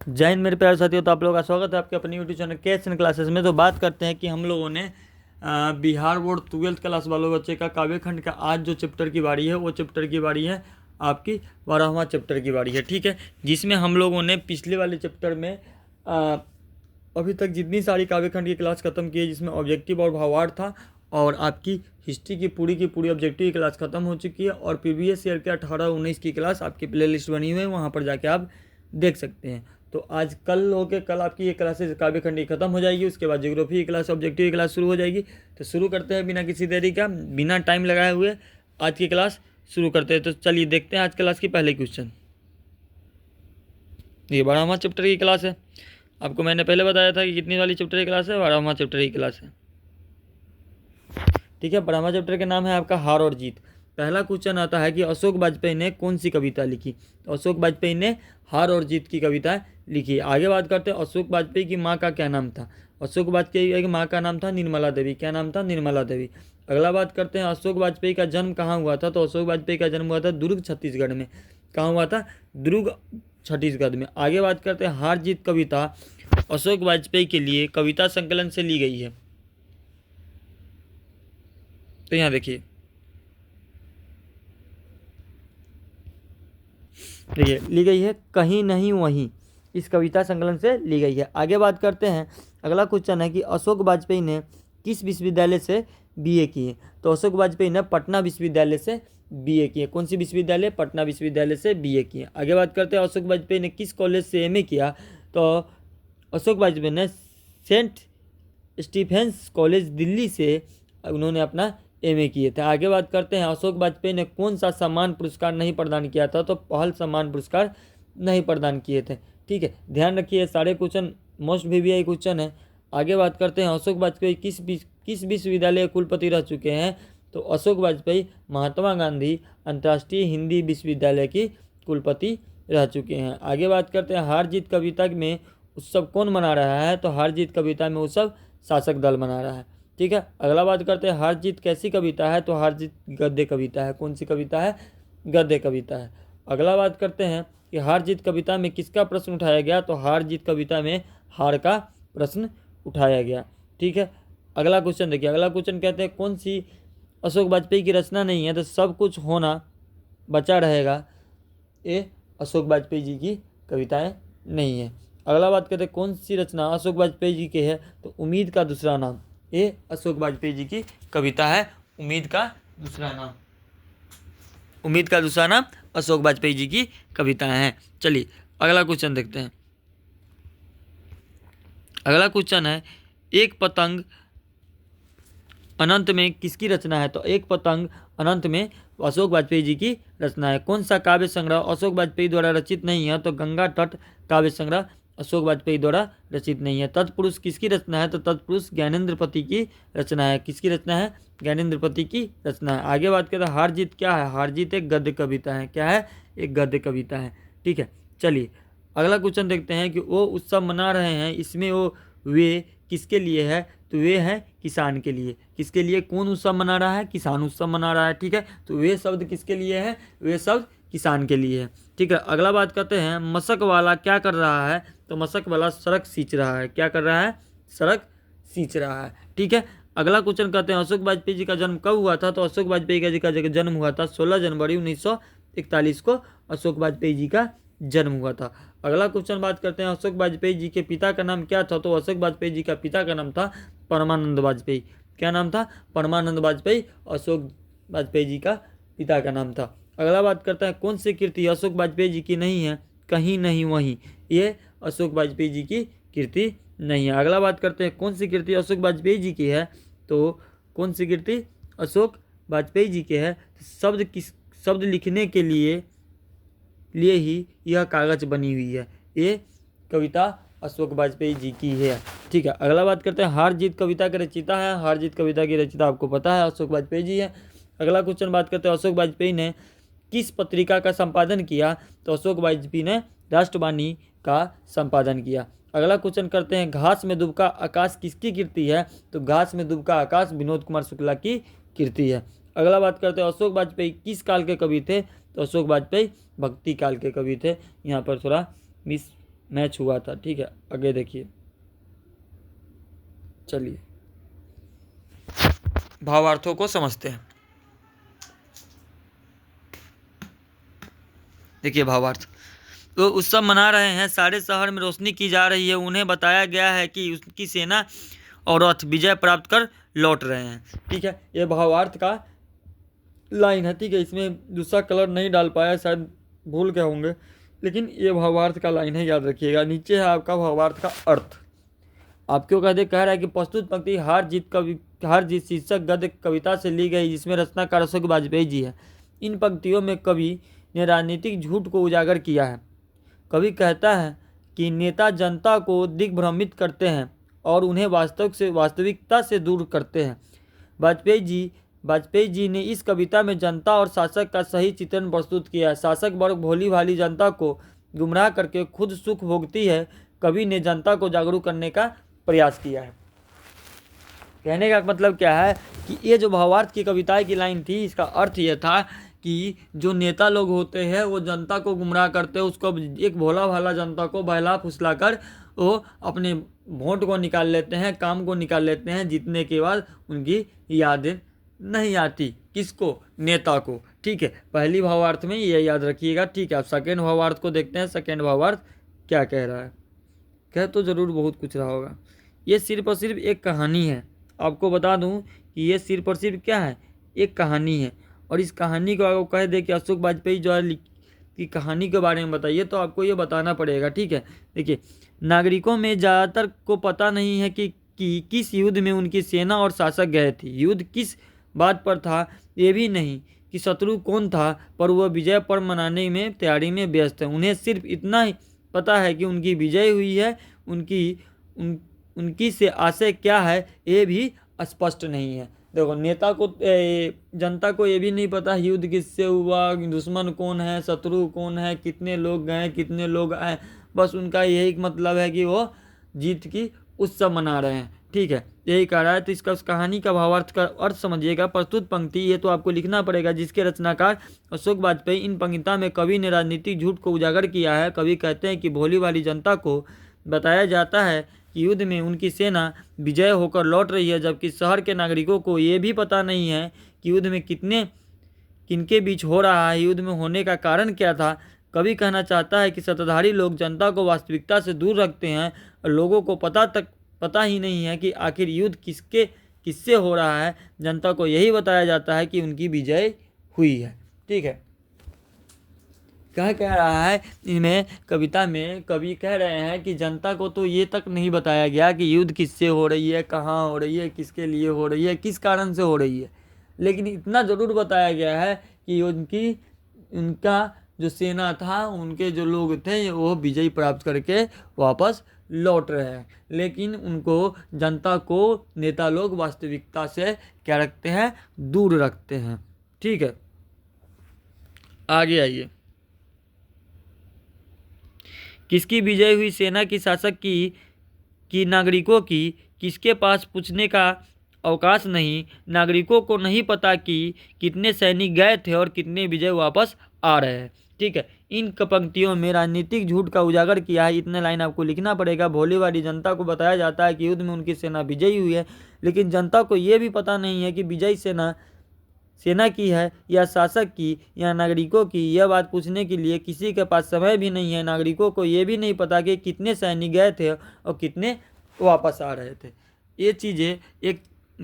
जय हिंद मेरे प्यारे साथियों। तो आप लोगों का स्वागत है आपके अपनी यूट्यूब चैनल KSN क्लासेस में। तो बात करते हैं कि हम लोगों ने बिहार बोर्ड 12th क्लास वालों बच्चे का काव्य खंड का आज जो चैप्टर की बारी है वो चैप्टर की बारी है आपकी 12वां चैप्टर की बारी है, ठीक है। जिसमें हम लोगों ने पिछले वाले चैप्टर में अभी तक जितनी सारी काव्य खंड की क्लास खत्म की है, जिसमें ऑब्जेक्टिव और भावार्थ था, और आपकी हिस्ट्री की पूरी ऑब्जेक्टिव की क्लास खत्म हो चुकी है, और प्रीवियस ईयर के 18-19 की क्लास आपकी प्ले लिस्ट बनी हुई है, वहाँ पर जाके आप देख सकते हैं। तो आज कल आपकी ये क्लासेस काव्य खंड की खत्म हो जाएगी। उसके बाद ज्योग्राफी की क्लास, ऑब्जेक्टिव की क्लास शुरू हो जाएगी। तो शुरू करते हैं बिना किसी देरी का, बिना टाइम लगाए हुए आज की क्लास शुरू करते हैं। तो चलिए देखते हैं आज क्लास की पहले क्वेश्चन। ये 12वां चैप्टर की क्लास है। आपको मैंने पहले बताया था कि कितनी वाली चैप्टर की क्लास है, 12वां चैप्टर की क्लास है, ठीक है। 12वां चैप्टर का नाम है आपका हार और जीत। पहला क्वेश्चन आता है कि अशोक वाजपेयी ने कौन सी कविता लिखी। तो अशोक वाजपेयी ने हार और जीत की कविता लिखी। आगे बात करते हैं अशोक वाजपेयी की माँ का क्या नाम था। अशोक वाजपेयी की माँ का नाम था निर्मला देवी। क्या नाम था? निर्मला देवी। अगला बात करते हैं अशोक वाजपेयी का जन्म कहाँ हुआ था। तो अशोक वाजपेयी का जन्म हुआ था दुर्ग छत्तीसगढ़ में। कहाँ हुआ था? दुर्ग छत्तीसगढ़ में। आगे बात करते हैं हार जीत कविता अशोक वाजपेयी के लिए कविता संकलन से ली गई है। तो यहाँ देखिए ली गई है कहीं नहीं वहीं, इस कविता संकलन से ली गई है। आगे बात करते हैं, अगला क्वेश्चन है कि अशोक वाजपेयी ने किस विश्वविद्यालय से बीए की है। तो अशोक वाजपेयी ने पटना विश्वविद्यालय से बीए की है। कौन सी विश्वविद्यालय? पटना विश्वविद्यालय से बीए की है। आगे बात करते हैं अशोक वाजपेयी ने किस कॉलेज से एमए किया। तो अशोक वाजपेयी ने सेंट स्टीफेंस कॉलेज दिल्ली से उन्होंने अपना एमए किए थे। आगे बात करते हैं अशोक वाजपेयी ने कौन सा सम्मान पुरस्कार नहीं प्रदान किया था। तो पहल सम्मान पुरस्कार नहीं प्रदान किए थे, ठीक है। ध्यान रखिए सारे क्वेश्चन मोस्ट VVI क्वेश्चन है। आगे बात करते हैं अशोक वाजपेयी किस विश्वविद्यालय के कुलपति रह चुके हैं। तो अशोक वाजपेयी महात्मा गांधी अंतर्राष्ट्रीय हिंदी विश्वविद्यालय की कुलपति रह चुके हैं। आगे बात करते हैं हार जीत कविता में उत्सव कौन मना रहा है। तो हार जीत कविता में उत्सव शासक दल मना रहा है, ठीक है। अगला बात करते हैं हार जीत कैसी कविता है। तो हार जीत गद्य कविता है। कौन सी कविता है? गद्य कविता है। अगला बात करते हैं कि हार जीत कविता में किसका प्रश्न उठाया गया। तो हार जीत कविता में हार का प्रश्न उठाया गया, ठीक है। अगला क्वेश्चन देखिए, अगला क्वेश्चन कहते हैं कौन सी अशोक वाजपेयी की रचना नहीं है। तो सब कुछ होना बचा रहेगा, ये अशोक वाजपेयी जी की कविताएं नहीं है। अगला बात करते हैं कौन सी रचना अशोक वाजपेयी जी की है। तो उम्मीद का दूसरा नाम, ये अशोक वाजपेयी जी की कविता है। उम्मीद का दूसरा नाम, उम्मीद का दूसरा नाम अशोक वाजपेयी जी की कविताएं हैं। चलिए अगला क्वेश्चन देखते हैं। अगला क्वेश्चन है एक पतंग अनंत में किसकी रचना है। तो एक पतंग अनंत में अशोक वाजपेयी जी की रचना है। कौन सा काव्य संग्रह अशोक वाजपेयी द्वारा रचित नहीं है। तो गंगा तट काव्य संग्रह अशोक वाजपेयी द्वारा रचित नहीं है। तत्पुरुष किसकी रचना है। तो तत्पुरुष ज्ञानेंद्रपति की रचना है। किसकी रचना है? ज्ञानेंद्रपति की रचना है। आगे बात करें हार जीत क्या है। हार जीत एक गद्य कविता है। क्या है? एक गद्य कविता है, ठीक है। चलिए अगला क्वेश्चन देखते हैं कि वो उत्सव मना रहे हैं, इसमें वो वे किसके लिए है। तो वे है किसान के लिए। किसके लिए? कौन उत्सव मना रहा है? किसान उत्सव मना रहा है, ठीक है। तो वे शब्द किसके लिए है? वे शब्द किसान के लिए है, ठीक है। अगला बात करते हैं मशक वाला क्या कर रहा है। तो मशक वाला सड़क सींच रहा है। क्या कर रहा है? सड़क सींच रहा है, ठीक है। अगला क्वेश्चन कहते हैं अशोक वाजपेयी जी का जन्म कब हुआ था। तो अशोक वाजपेयी जी का जन्म हुआ था 16 जनवरी 1941 को अशोक वाजपेयी जी का जन्म हुआ था। अगला क्वेश्चन बात करते हैं अशोक वाजपेयी जी के पिता का नाम क्या था। तो अशोक वाजपेयी जी का पिता का नाम था परमानंद वाजपेयी। क्या नाम था? परमानंद वाजपेयी अशोक वाजपेयी जी का पिता का नाम था। अगला बात करता है कौन सी कृति अशोक वाजपेयी जी की नहीं है। कहीं नहीं वहीं, ये अशोक वाजपेयी जी की कृति नहीं है। अगला बात करते हैं कौन सी कृति अशोक वाजपेयी जी की है। तो कौन सी कृति अशोक वाजपेयी जी की है। शब्द लिखने के लिए ही यह कागज बनी हुई है। ये कविता अशोक वाजपेयी जी की है, ठीक है। अगला बात करते हैं हार जीत कविता के रचयिता है। हार जीत कविता की रचयिता आपको पता है अशोक वाजपेयी जी है। अगला क्वेश्चन बात करते हैं अशोक वाजपेयी ने किस पत्रिका का संपादन किया। तो अशोक वाजपेयी ने राष्ट्रवाणी का संपादन किया। अगला क्वेश्चन करते हैं घास में डूबका आकाश किसकी कृति है। तो घास में डूबका आकाश विनोद कुमार शुक्ला की कृति है। अगला बात करते हैं अशोक वाजपेयी किस काल के कवि थे। तो अशोक वाजपेयी भक्ति काल के कवि थे। यहाँ पर थोड़ा मिस मैच हुआ था। ठीक है, आगे देखिए, चलिए भावार्थों को समझते हैं। देखिए भावार्थ, तो उत्सव मना रहे हैं, सारे शहर में रोशनी की जा रही है, उन्हें बताया गया है कि उसकी सेना और रथ विजय प्राप्त कर लौट रहे हैं। ठीक है, ये भावार्थ का लाइन है। ठीक है, इसमें दूसरा कलर नहीं डाल पाया, शायद भूल गए होंगे, लेकिन ये भावार्थ का लाइन है, याद रखिएगा। नीचे है आपका भावार्थ का अर्थ। आप क्यों कह रहा है कि प्रस्तुत पंक्ति हार जीत शीर्षक गद्य कविता से ली गई, जिसमें रचनाकार अशोक वाजपेयी जी है। इन पंक्तियों में कवि ने राजनीतिक झूठ को उजागर किया है। कवि कहता है कि नेता जनता को दिग्भ्रमित करते हैं और उन्हें वास्तविकता से दूर करते हैं। वाजपेयी जी ने इस कविता में जनता और शासक का सही चित्रण प्रस्तुत किया है। शासक वर्ग भोली भाली जनता को गुमराह करके खुद सुख भोगती है। कवि ने जनता को जागरूक करने का प्रयास किया है। कहने का मतलब क्या है कि ये जो भावार्थ की कविता की लाइन थी, इसका अर्थ ये था कि जो नेता लोग होते हैं वो जनता को गुमराह करते हैं, उसको एक भोला भाला जनता को बहला फुसला कर वो अपने वोट को निकाल लेते हैं, काम को निकाल लेते हैं। जीतने के बाद उनकी यादें नहीं आती, किसको? नेता को। ठीक है, पहली भावार्थ में ये याद रखिएगा। ठीक है, अब सेकेंड भावार्थ को देखते हैं। सेकेंड भावार्थ क्या कह रहा है? कह तो ज़रूर बहुत कुछ रहा होगा। ये सिर्फ और सिर्फ एक कहानी है। आपको बता दूं कि ये सिर्फ और सिर्फ क्या है? एक कहानी है। और इस कहानी को अगर कह दे कि अशोक वाजपेयी जो है की कहानी के बारे में बताइए, तो आपको ये बताना पड़ेगा। ठीक है, देखिए, नागरिकों में ज़्यादातर को पता नहीं है कि किस युद्ध में उनकी सेना और शासक गए थे। युद्ध किस बात पर था ये भी नहीं कि शत्रु कौन था, पर वह विजय पर्व मनाने में तैयारी में व्यस्त है। उन्हें सिर्फ इतना ही पता है कि उनकी विजय हुई है। उनकी से आशय क्या है ये भी स्पष्ट नहीं है। देखो, नेता को जनता को ये भी नहीं पता युद्ध किससे हुआ, दुश्मन कौन है, शत्रु कौन है, कितने लोग गए, कितने लोग आए। बस उनका यही मतलब है कि वो जीत की उत्सव मना रहे हैं। ठीक है, यही कह रहा है। तो इसका उस कहानी का भावार्थ का अर्थ समझिएगा। प्रस्तुत पंक्ति ये तो आपको लिखना पड़ेगा, जिसके रचनाकार अशोक वाजपेयी। इन पंक्तियों में कवि ने राजनीतिक झूठ को उजागर किया है। कवि कहते हैं कि भोली भाली जनता को बताया जाता है कि युद्ध में उनकी सेना विजय होकर लौट रही है, जबकि शहर के नागरिकों को ये भी पता नहीं है कि युद्ध में किनके बीच हो रहा है, युद्ध में होने का कारण क्या था। कवि कहना चाहता है कि सत्ताधारी लोग जनता को वास्तविकता से दूर रखते हैं और लोगों को पता ही नहीं है कि आखिर युद्ध किससे हो रहा है। जनता को यही बताया जाता है कि उनकी विजय हुई है। ठीक है, कह रहा है इनमें कविता में कवि कह रहे हैं कि जनता को तो ये तक नहीं बताया गया कि युद्ध किससे हो रही है, कहाँ हो रही है, किसके लिए हो रही है, किस कारण से हो रही है। लेकिन इतना ज़रूर बताया गया है कि उनका जो सेना था, उनके जो लोग थे, वो विजय प्राप्त करके वापस लौट रहे हैं। लेकिन उनको, जनता को नेता लोग वास्तविकता से क्या रखते हैं? दूर रखते हैं। ठीक है, आगे आइए। किसकी विजय हुई? सेना की, शासक की नागरिकों की। किसके पास पूछने का अवकाश नहीं। नागरिकों को नहीं पता कि कितने सैनिक गए थे और कितने विजय वापस आ रहे हैं। ठीक है, इन पंक्तियों में राजनीतिक झूठ का उजागर किया है। इतने लाइन आपको लिखना पड़ेगा। भोली भाली जनता को बताया जाता है कि युद्ध में उनकी सेना विजयी हुई है, लेकिन जनता को ये भी पता नहीं है कि विजयी सेना की है या शासक की या नागरिकों की। यह बात पूछने के लिए किसी के पास समय भी नहीं है। नागरिकों को ये भी नहीं पता कि कितने सैनिक गए थे और कितने वापस आ रहे थे। ये चीज़ें एक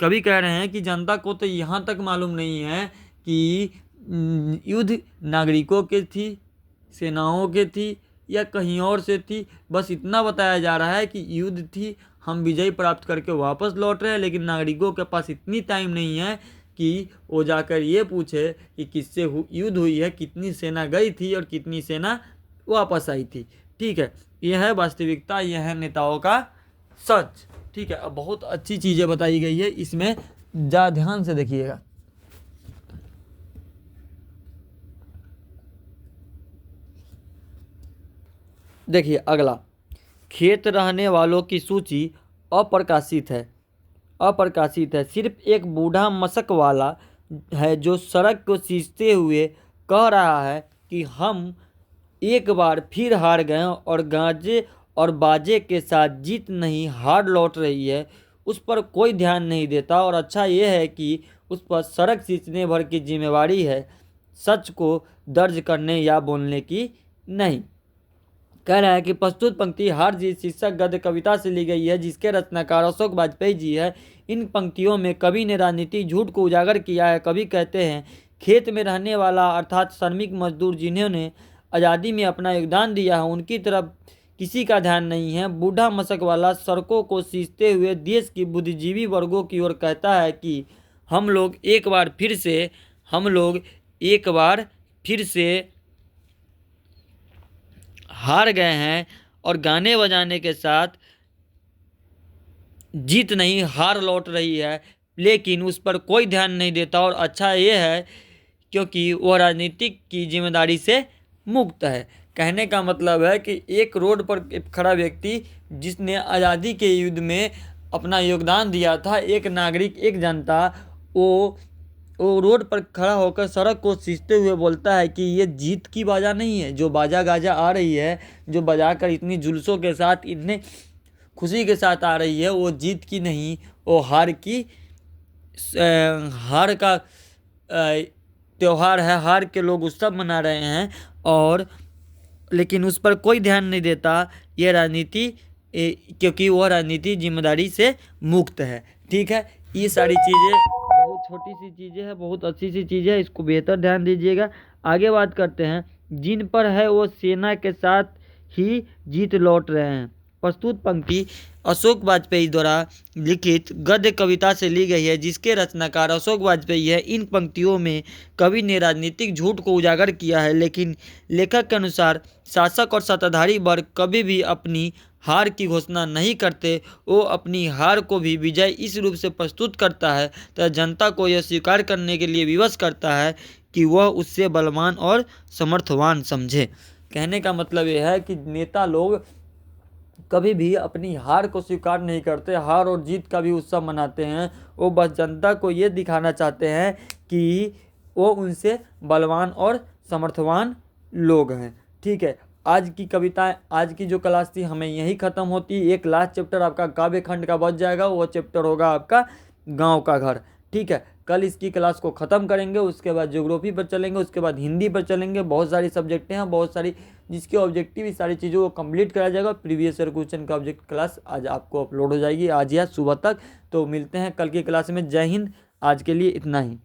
कवि कह रहे हैं कि जनता को तो यहाँ तक मालूम नहीं है कि युद्ध नागरिकों के थी, सेनाओं के थी या कहीं और से थी। बस इतना बताया जा रहा है कि युद्ध थी, हम विजय प्राप्त करके वापस लौट रहे हैं। लेकिन नागरिकों के पास इतनी टाइम नहीं है कि वो जाकर ये पूछे कि किससे युद्ध हुई है, कितनी सेना गई थी और कितनी सेना वापस आई थी। ठीक है, यह है वास्तविकता, यह है नेताओं का सच। ठीक है, अब बहुत अच्छी चीज़ें बताई गई है, इसमें ज़्यादा ध्यान से देखिएगा। देखिए अगला, खेत रहने वालों की सूची अप्रकाशित है। सिर्फ एक बूढ़ा मशक वाला है जो सड़क को सींचते हुए कह रहा है कि हम एक बार फिर हार गए और गाजे और बाजे के साथ जीत नहीं हार लौट रही है, उस पर कोई ध्यान नहीं देता। और अच्छा ये है कि उस पर सड़क सींचने भर की जिम्मेवारी है, सच को दर्ज करने या बोलने की नहीं। कह रहा है कि प्रस्तुत पंक्ति हार जीत शीर्षक गद्य कविता से ली गई है, जिसके रचनाकार अशोक वाजपेयी जी है। इन पंक्तियों में कवि ने राजनीतिक झूठ को उजागर किया है। कवि कहते हैं, खेत में रहने वाला अर्थात श्रमिक मजदूर जिन्होंने आज़ादी में अपना योगदान दिया है, उनकी तरफ किसी का ध्यान नहीं है। बूढ़ा मशक वाला सड़कों को सींचते हुए देश की बुद्धिजीवी वर्गों की ओर कहता है कि हम लोग एक बार फिर से हार गए हैं और गाने बजाने के साथ जीत नहीं हार लौट रही है, लेकिन उस पर कोई ध्यान नहीं देता। और अच्छा ये है क्योंकि वह राजनीतिक की जिम्मेदारी से मुक्त है। कहने का मतलब है कि एक रोड पर खड़ा व्यक्ति जिसने आज़ादी के युद्ध में अपना योगदान दिया था, एक नागरिक, एक जनता, वो रोड पर खड़ा होकर सड़क को सींचते हुए बोलता है कि ये जीत की बाजा नहीं है। जो बाजा गाजा आ रही है, जो बजाकर इतनी जुलूसों के साथ, इतने खुशी के साथ आ रही है, वो जीत की नहीं, वो हार का त्योहार है। हार के लोग उत्सव मना रहे हैं और लेकिन उस पर कोई ध्यान नहीं देता। यह राजनीति क्योंकि वह राजनीति जिम्मेदारी से मुक्त है। ठीक है, ये सारी चीज़ें बहुत छोटी सी चीज़ें हैं, बहुत अच्छी सी चीज़ें हैं, इसको बेहतर ध्यान दीजिएगा। आगे बात करते हैं, जिन पर है वो सेना के साथ ही जीत लौट रहे हैं। प्रस्तुत पंक्ति अशोक वाजपेयी द्वारा लिखित गद्य कविता से ली गई है, जिसके रचनाकार अशोक वाजपेयी है। इन पंक्तियों में कवि ने राजनीतिक झूठ को उजागर किया है, लेकिन लेखक के अनुसार शासक और सत्ताधारी वर्ग कभी भी अपनी हार की घोषणा नहीं करते। वो अपनी हार को भी विजय इस रूप से प्रस्तुत करता है तथा जनता को यह स्वीकार करने के लिए विवश करता है कि वह उससे बलवान और समर्थवान समझे। कहने का मतलब यह है कि नेता लोग कभी भी अपनी हार को स्वीकार नहीं करते, हार और जीत का भी उत्सव मनाते हैं। वो बस जनता को ये दिखाना चाहते हैं कि वो उनसे बलवान और समर्थवान लोग हैं। ठीक है, आज की कविताएं, आज की जो क्लास थी हमें यही ख़त्म होती। एक लास्ट चैप्टर आपका काव्य खंड का बच जाएगा, वो चैप्टर होगा आपका गाँव का घर। ठीक है, कल इसकी क्लास को ख़त्म करेंगे, उसके बाद ज्योग्राफी पर चलेंगे, उसके बाद हिंदी पर चलेंगे। बहुत सारी सब्जेक्टें हैं, बहुत सारी जिसके ऑब्जेक्टिव इस सारी चीज़ों को कंप्लीट कराया जाएगा। प्रीवियस ईयर क्वेश्चन का ऑब्जेक्ट क्लास आज आपको अपलोड हो जाएगी, आज या सुबह तक। तो मिलते हैं कल की क्लास में। जय हिंद, आज के लिए इतना ही।